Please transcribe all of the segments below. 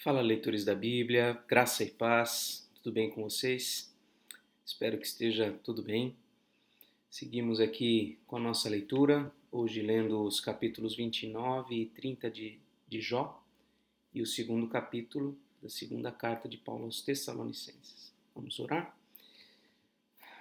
Fala, leitores da Bíblia, graça e paz, tudo bem com vocês? Espero que esteja tudo bem. Seguimos aqui com a nossa leitura, hoje lendo os capítulos 29 e 30 de Jó e o segundo capítulo da segunda carta de Paulo aos Tessalonicenses. Vamos orar?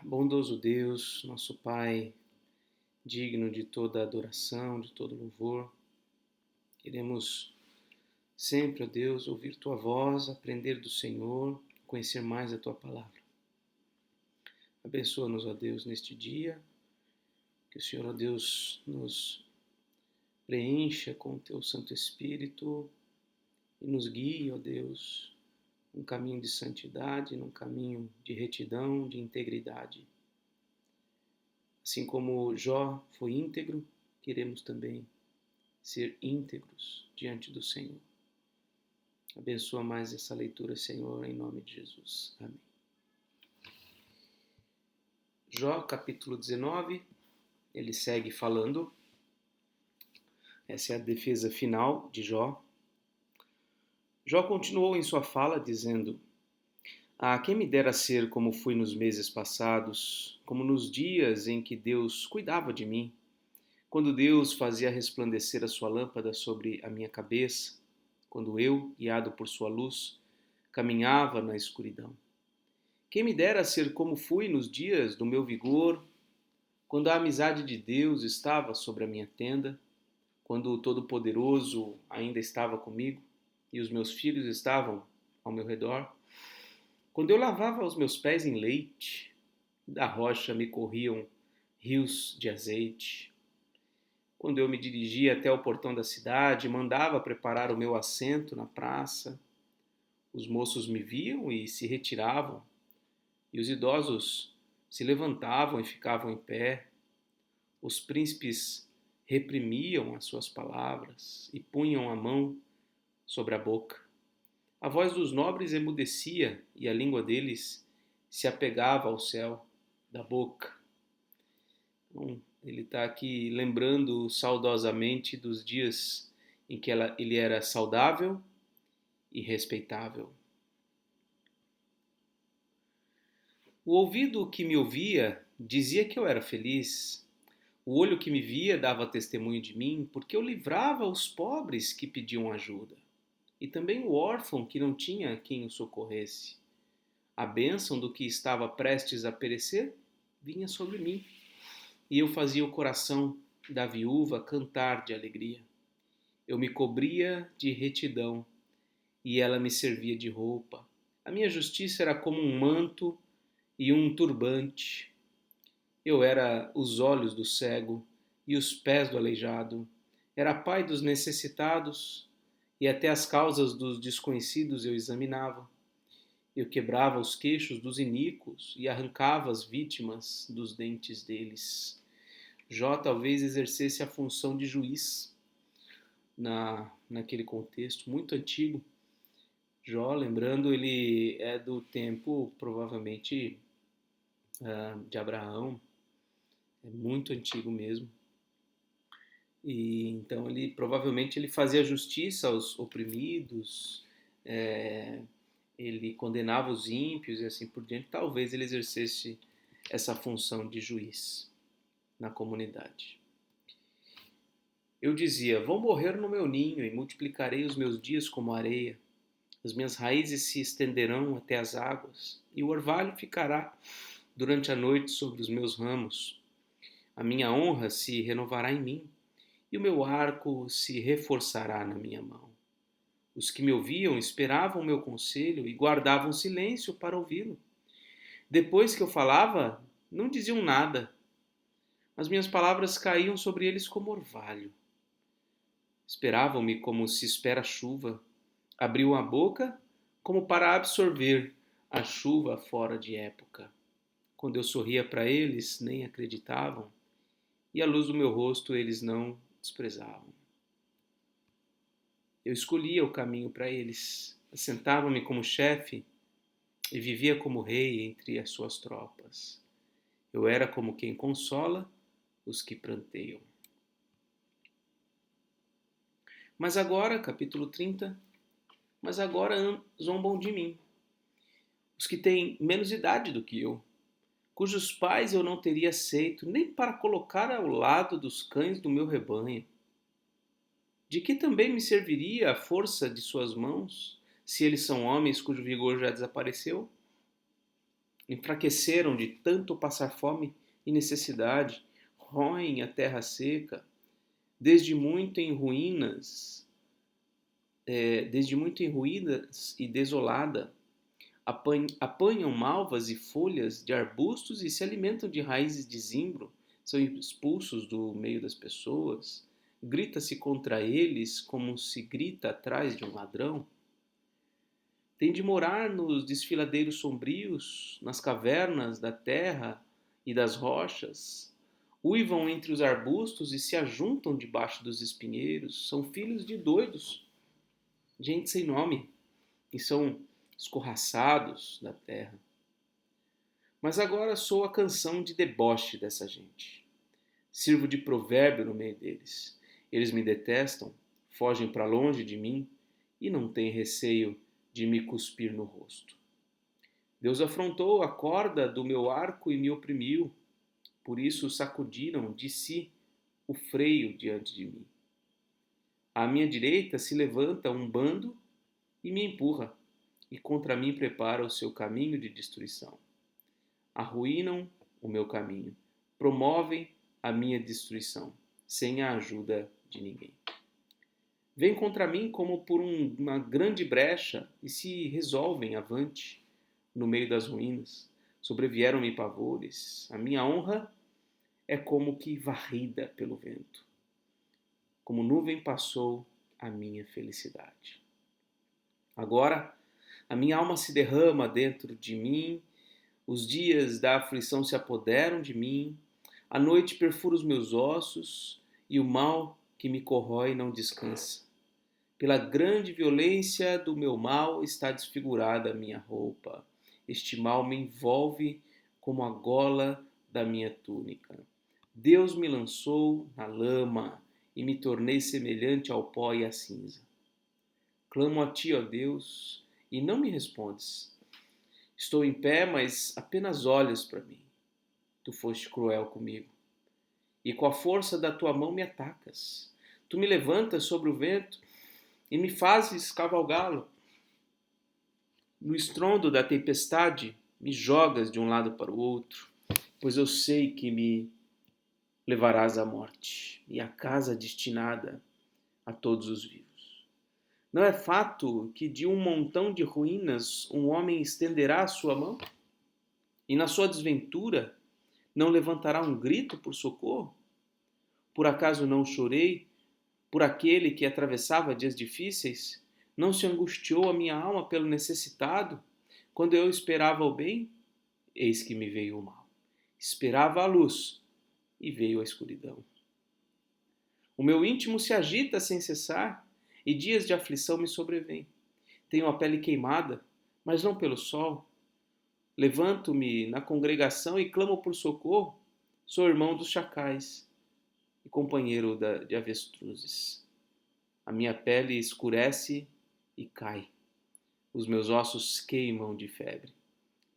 Bondoso Deus, nosso Pai, digno de toda adoração, de todo louvor, queremos sempre, ó Deus, ouvir Tua voz, aprender do Senhor, conhecer mais a Tua palavra. Abençoa-nos, ó Deus, neste dia, que o Senhor, ó Deus, nos preencha com o Teu Santo Espírito e nos guie, ó Deus, num caminho de santidade, num caminho de retidão, de integridade. Assim como Jó foi íntegro, queremos também ser íntegros diante do Senhor. Abençoa mais essa leitura, Senhor, em nome de Jesus. Amém. Jó, capítulo 19, ele segue falando. Essa é a defesa final de Jó. Jó continuou em sua fala, dizendo: quem me dera ser como fui nos meses passados, como nos dias em que Deus cuidava de mim, quando Deus fazia resplandecer a sua lâmpada sobre a minha cabeça, quando eu, guiado por sua luz, caminhava na escuridão. Quem me dera ser como fui nos dias do meu vigor, quando a amizade de Deus estava sobre a minha tenda, quando o Todo-Poderoso ainda estava comigo e os meus filhos estavam ao meu redor, quando eu lavava os meus pés em leite, da rocha me corriam rios de azeite, quando eu me dirigia até o portão da cidade, mandava preparar o meu assento na praça, os moços me viam e se retiravam, e os idosos se levantavam e ficavam em pé, os príncipes reprimiam as suas palavras e punham a mão sobre a boca. A voz dos nobres emudecia e a língua deles se apegava ao céu da boca. Então, ele está aqui lembrando saudosamente dos dias em que ele era saudável e respeitável. O ouvido que me ouvia dizia que eu era feliz. O olho que me via dava testemunho de mim, porque eu livrava os pobres que pediam ajuda, e também o órfão que não tinha quem o socorresse. A bênção do que estava prestes a perecer vinha sobre mim, e eu fazia o coração da viúva cantar de alegria. Eu me cobria de retidão, e ela me servia de roupa. A minha justiça era como um manto e um turbante. Eu era os olhos do cego e os pés do aleijado. Era pai dos necessitados e até as causas dos desconhecidos eu examinava. Eu quebrava os queixos dos iníquos e arrancava as vítimas dos dentes deles. Jó talvez exercesse a função de juiz naquele contexto muito antigo. Jó, lembrando, ele é do tempo, provavelmente, de Abraão, é muito antigo mesmo. E então ele provavelmente ele fazia justiça aos oprimidos, ele condenava os ímpios e assim por diante. Talvez ele exercesse essa função de juiz na comunidade. Eu dizia: vou morrer no meu ninho e multiplicarei os meus dias como areia. As minhas raízes se estenderão até as águas e o orvalho ficará durante a noite sobre os meus ramos. A minha honra se renovará em mim e o meu arco se reforçará na minha mão. Os que me ouviam esperavam o meu conselho e guardavam silêncio para ouvi-lo. Depois que eu falava, não diziam nada. As minhas palavras caíam sobre eles como orvalho. Esperavam-me como se espera a chuva. Abriam a boca como para absorver a chuva fora de época. Quando eu sorria para eles, nem acreditavam, e a luz do meu rosto eles não desprezavam. Eu escolhia o caminho para eles, assentava-me como chefe e vivia como rei entre as suas tropas. Eu era como quem consola os que pranteiam. Mas agora, capítulo 30, mas agora zombam de mim. Os que têm menos idade do que eu, cujos pais eu não teria aceito nem para colocar ao lado dos cães do meu rebanho. De que também me serviria a força de suas mãos, se eles são homens cujo vigor já desapareceu? Enfraqueceram de tanto passar fome e necessidade, roem a terra seca, desde muito em ruínas, desde muito em ruínas e desolada, apanham malvas e folhas de arbustos e se alimentam de raízes de zimbro, são expulsos do meio das pessoas, grita-se contra eles como se grita atrás de um ladrão. Tem de morar nos desfiladeiros sombrios, nas cavernas da terra e das rochas. Uivam entre os arbustos e se ajuntam debaixo dos espinheiros. São filhos de doidos, gente sem nome, e são escorraçados da terra. Mas agora sou a canção de deboche dessa gente. Sirvo de provérbio no meio deles. Eles me detestam, fogem para longe de mim e não têm receio de me cuspir no rosto. Deus afrontou a corda do meu arco e me oprimiu, por isso sacudiram de si o freio diante de mim. À minha direita se levanta um bando e me empurra, e contra mim prepara o seu caminho de destruição. Arruinam o meu caminho, promovem a minha destruição, sem a ajuda de ninguém. Vêm contra mim como por uma grande brecha e se resolvem avante no meio das ruínas. Sobrevieram-me pavores. A minha honra é como que varrida pelo vento. Como nuvem passou a minha felicidade. Agora, a minha alma se derrama dentro de mim, os dias da aflição se apoderam de mim, a noite perfura os meus ossos e o mal que me corrói não descansa. Pela grande violência do meu mal está desfigurada a minha roupa. Este mal me envolve como a gola da minha túnica. Deus me lançou na lama e me tornei semelhante ao pó e à cinza. Clamo a ti, ó Deus, e não me respondes. Estou em pé, mas apenas olhas para mim. Tu foste cruel comigo, e com a força da tua mão me atacas. Tu me levantas sobre o vento e me fazes cavalgá-lo. No estrondo da tempestade, me jogas de um lado para o outro, pois eu sei que me levarás à morte e à casa destinada a todos os vivos. Não é fato que de um montão de ruínas um homem estenderá a sua mão? E na sua desventura não levantará um grito por socorro? Por acaso não chorei por aquele que atravessava dias difíceis? Não se angustiou a minha alma pelo necessitado? Quando eu esperava o bem, eis que me veio o mal. Esperava a luz e veio a escuridão. O meu íntimo se agita sem cessar e dias de aflição me sobrevêm. Tenho a pele queimada, mas não pelo sol. Levanto-me na congregação e clamo por socorro. Sou irmão dos chacais e companheiro de avestruzes. A minha pele escurece e cai. Os meus ossos queimam de febre.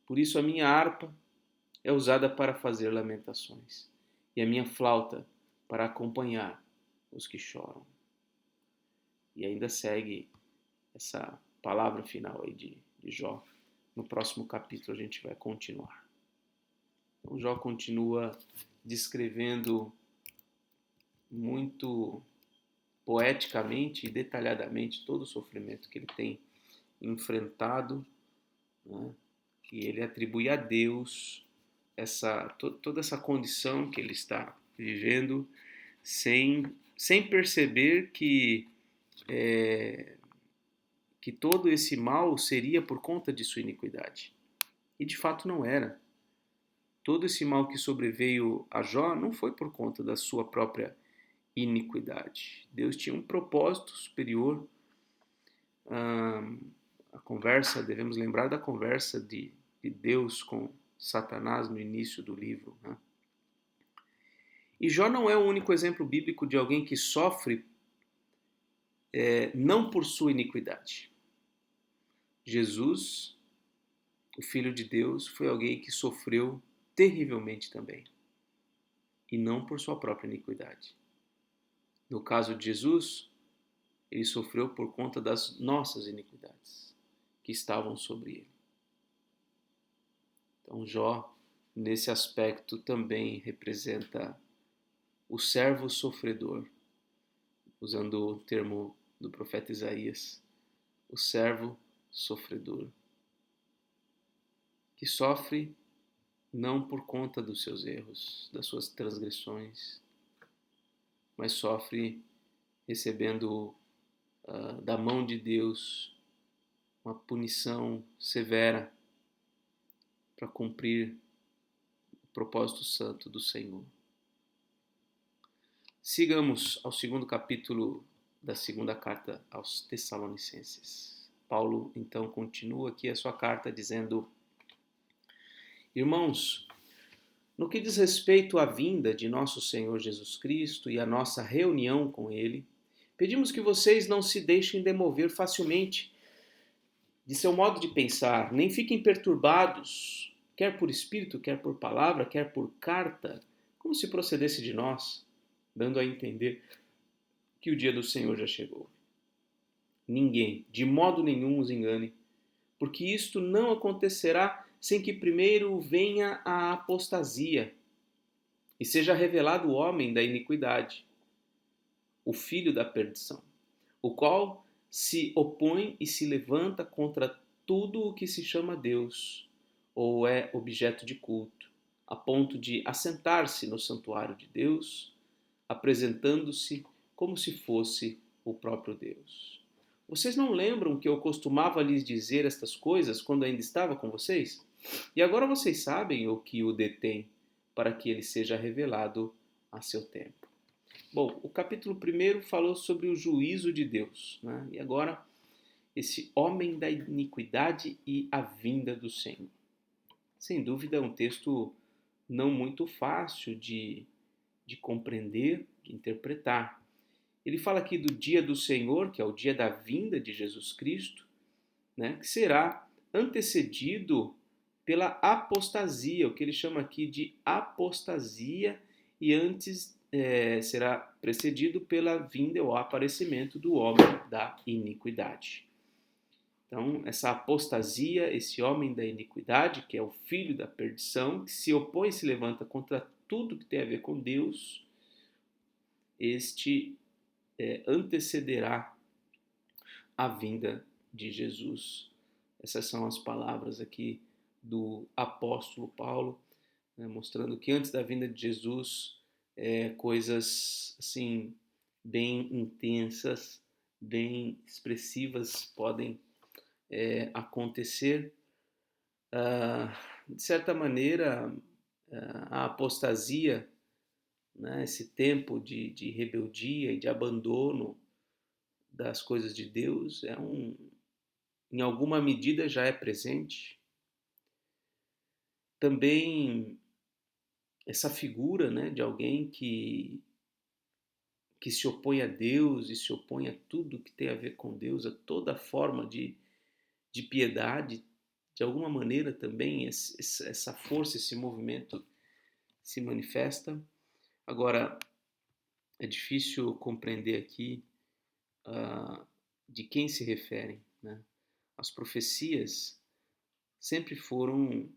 Por isso a minha harpa é usada para fazer lamentações e a minha flauta para acompanhar os que choram. E ainda segue essa palavra final aí de Jó. No próximo capítulo a gente vai continuar. Então Jó continua descrevendo muito poeticamente e detalhadamente todo o sofrimento que ele tem enfrentado, né? Que ele atribui a Deus toda essa condição que ele está vivendo, sem perceber que todo esse mal seria por conta de sua iniquidade. E de fato não era. Todo esse mal que sobreveio a Jó não foi por conta da sua própria iniquidade. Deus tinha um propósito superior. A conversa, devemos lembrar da conversa de Deus com Satanás no início do livro, né? E Jó não é o único exemplo bíblico de alguém que sofre não por sua iniquidade. Jesus, o Filho de Deus, foi alguém que sofreu terrivelmente também, e não por sua própria iniquidade. No caso de Jesus, ele sofreu por conta das nossas iniquidades que estavam sobre ele. Então, Jó, nesse aspecto, também representa o servo sofredor, usando o termo do profeta Isaías, o servo sofredor, que sofre não por conta dos seus erros, das suas transgressões, mas sofre recebendo da mão de Deus uma punição severa para cumprir o propósito santo do Senhor. Sigamos ao segundo capítulo da segunda carta aos Tessalonicenses. Paulo então continua aqui a sua carta dizendo: Irmãos, no que diz respeito à vinda de nosso Senhor Jesus Cristo e à nossa reunião com Ele, pedimos que vocês não se deixem demover facilmente de seu modo de pensar, nem fiquem perturbados, quer por espírito, quer por palavra, quer por carta, como se procedesse de nós, dando a entender que o dia do Senhor já chegou. Ninguém, de modo nenhum, os engane, porque isto não acontecerá sem que primeiro venha a apostasia e seja revelado o homem da iniquidade, o filho da perdição, o qual se opõe e se levanta contra tudo o que se chama Deus ou é objeto de culto, a ponto de assentar-se no santuário de Deus, apresentando-se como se fosse o próprio Deus. Vocês não lembram que eu costumava lhes dizer estas coisas quando ainda estava com vocês? E agora vocês sabem o que o detém, para que ele seja revelado a seu tempo. Bom, o capítulo 1 falou sobre o juízo de Deus, né? E agora esse homem da iniquidade e a vinda do Senhor. Sem dúvida é um texto não muito fácil de compreender, de interpretar. Ele fala aqui do dia do Senhor, que é o dia da vinda de Jesus Cristo, né? Que será antecedido pela apostasia, o que ele chama aqui de apostasia, e antes será precedido pela vinda ou aparecimento do homem da iniquidade. Então, essa apostasia, esse homem da iniquidade, que é o filho da perdição, que se opõe e se levanta contra tudo que tem a ver com Deus, este antecederá a vinda de Jesus. Essas são as palavras aqui do apóstolo Paulo, né, mostrando que antes da vinda de Jesus, coisas assim bem intensas, bem expressivas podem acontecer. De certa maneira, a apostasia, né, esse tempo de rebeldia e de abandono das coisas de Deus, em alguma medida já é presente. Também essa figura, né, de alguém que se opõe a Deus e se opõe a tudo que tem a ver com Deus, a toda forma de piedade, de alguma maneira também essa força, esse movimento se manifesta. Agora, é difícil compreender aqui de quem se referem, né? As profecias sempre foram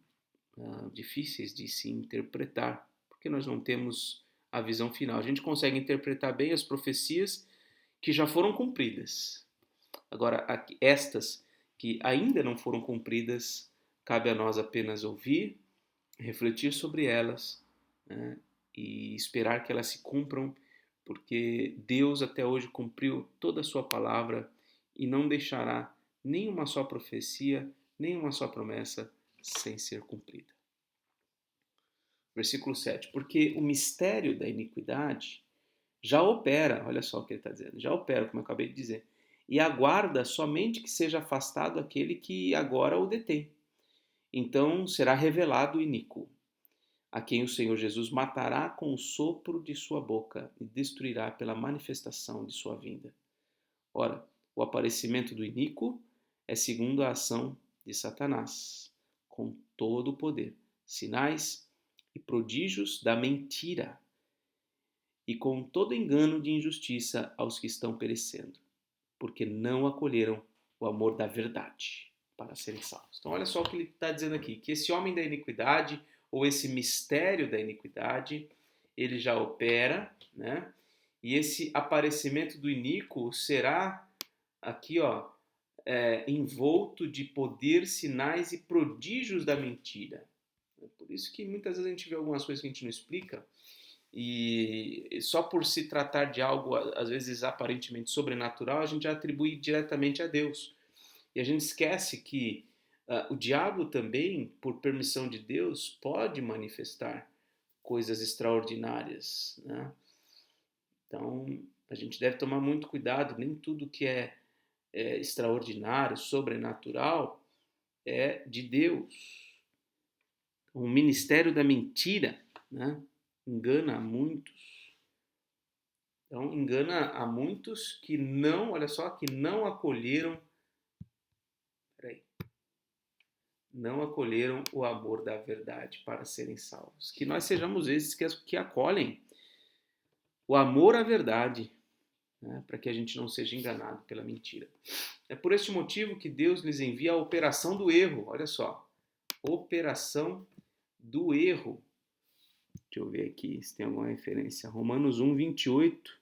difíceis de se interpretar, porque nós não temos a visão final. A gente consegue interpretar bem as profecias que já foram cumpridas. Agora, estas que ainda não foram cumpridas, cabe a nós apenas ouvir, refletir sobre elas, né, e esperar que elas se cumpram, porque Deus até hoje cumpriu toda a sua palavra e não deixará nenhuma só profecia, nenhuma só promessa sem ser cumprida. Versículo 7. Porque o mistério da iniquidade já opera, olha só o que ele está dizendo, já opera, como eu acabei de dizer, e aguarda somente que seja afastado aquele que agora o detém. Então será revelado o iníquo, a quem o Senhor Jesus matará com o sopro de sua boca e destruirá pela manifestação de sua vinda. Ora, o aparecimento do iníquo é segundo a ação de Satanás, com todo o poder, sinais e prodígios da mentira, e com todo engano de injustiça aos que estão perecendo, porque não acolheram o amor da verdade para serem salvos. Então, olha só o que ele está dizendo aqui: que esse homem da iniquidade, ou esse mistério da iniquidade, ele já opera, né? E esse aparecimento do iníquo será aqui, ó, envolto de poder, sinais e prodígios da mentira. É por isso que muitas vezes a gente vê algumas coisas que a gente não explica, e só por se tratar de algo, às vezes aparentemente sobrenatural, a gente já atribui diretamente a Deus. E a gente esquece que o diabo também, por permissão de Deus, pode manifestar coisas extraordinárias, né? Então, a gente deve tomar muito cuidado, nem tudo que é extraordinário, sobrenatural, é de Deus. O ministério da mentira, né, engana a muitos. Então, engana a muitos que não, olha só, que não acolheram, peraí, não acolheram o amor da verdade para serem salvos. Que nós sejamos esses que acolhem o amor à verdade, né, para que a gente não seja enganado pela mentira. É por este motivo que Deus lhes envia a operação do erro. Olha só, operação do erro. Deixa eu ver aqui se tem alguma referência. Romanos 1, 28.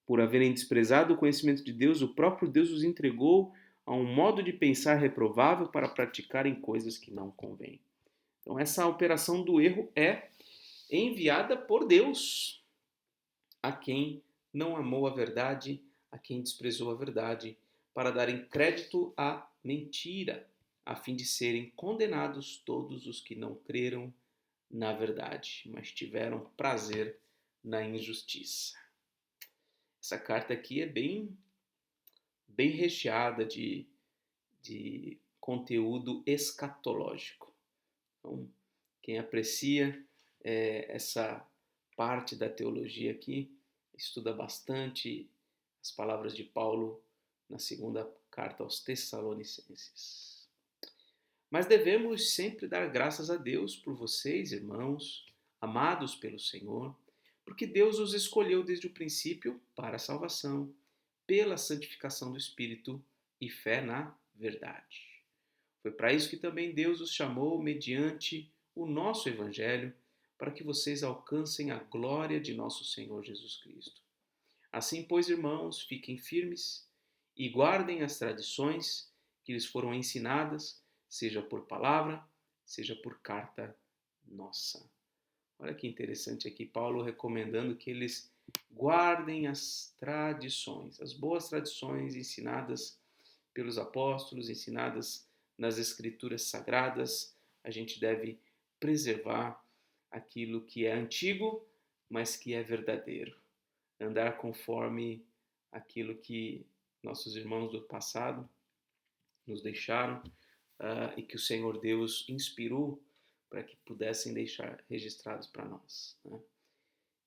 Por haverem desprezado o conhecimento de Deus, o próprio Deus os entregou a um modo de pensar reprovável para praticarem coisas que não convêm. Então, essa operação do erro é enviada por Deus a quem não amou a verdade, a quem desprezou a verdade, para darem crédito à mentira, a fim de serem condenados todos os que não creram na verdade, mas tiveram prazer na injustiça. Essa carta aqui é bem recheada de conteúdo escatológico. Então, quem aprecia essa parte da teologia aqui, estuda bastante as palavras de Paulo na segunda carta aos Tessalonicenses. Mas devemos sempre dar graças a Deus por vocês, irmãos, amados pelo Senhor, porque Deus os escolheu desde o princípio para a salvação, pela santificação do Espírito e fé na verdade. Foi para isso que também Deus os chamou mediante o nosso Evangelho, para que vocês alcancem a glória de nosso Senhor Jesus Cristo. Assim, pois, irmãos, fiquem firmes e guardem as tradições que lhes foram ensinadas, seja por palavra, seja por carta nossa. Olha que interessante aqui, Paulo recomendando que eles guardem as tradições, as boas tradições ensinadas pelos apóstolos, ensinadas nas escrituras sagradas. A gente deve preservar aquilo que é antigo, mas que é verdadeiro. Andar conforme aquilo que nossos irmãos do passado nos deixaram e que o Senhor Deus inspirou para que pudessem deixar registrados para nós, né?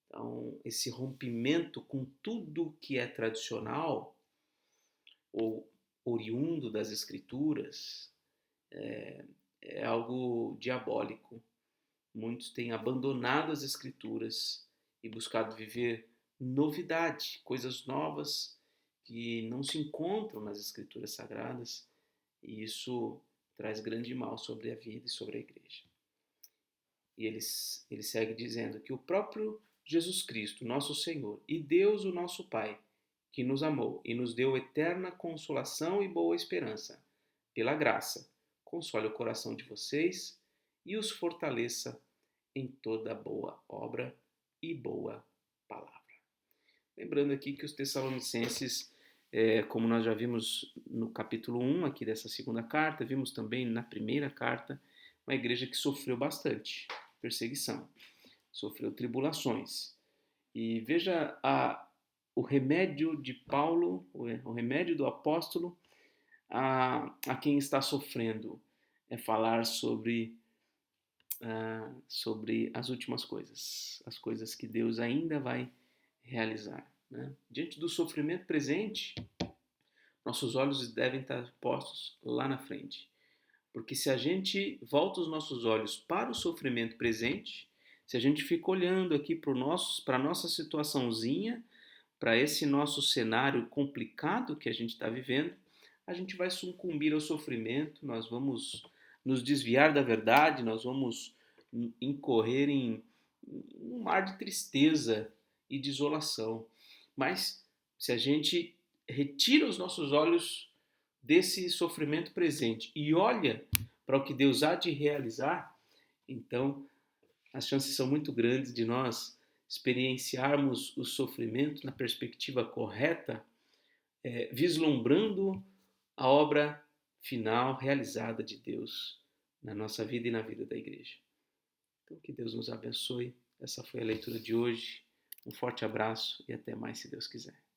Então, esse rompimento com tudo que é tradicional ou oriundo das Escrituras é algo diabólico. Muitos têm abandonado as Escrituras e buscado viver novidade, coisas novas que não se encontram nas Escrituras Sagradas, e isso traz grande mal sobre a vida e sobre a igreja. E ele segue dizendo que o próprio Jesus Cristo, nosso Senhor, e Deus, o nosso Pai, que nos amou e nos deu eterna consolação e boa esperança, pela graça, console o coração de vocês e os fortaleça em toda boa obra e boa palavra. Lembrando aqui que os Tessalonicenses, como nós já vimos no capítulo 1 aqui dessa segunda carta, vimos também na primeira carta, uma igreja que sofreu bastante perseguição, sofreu tribulações. E veja o remédio de Paulo, o remédio do apóstolo a quem está sofrendo, é falar sobre as últimas coisas, as coisas que Deus ainda vai realizar, né? Diante do sofrimento presente, Nossos olhos devem estar postos lá na frente. Porque se a gente volta os nossos olhos para o sofrimento presente, se a gente fica olhando aqui para a nossa situaçãozinha, para esse nosso cenário complicado que a gente está vivendo, a gente vai sucumbir ao sofrimento, nós vamos nos desviar da verdade, nós vamos incorrer em um mar de tristeza e desolação. Mas se a gente retira os nossos olhos desse sofrimento presente e olha para o que Deus há de realizar, então as chances são muito grandes de nós experienciarmos o sofrimento na perspectiva correta, vislumbrando a obra final realizada de Deus na nossa vida e na vida da igreja. Então, que Deus nos abençoe. Essa foi a leitura de hoje. Um forte abraço e até mais, se Deus quiser.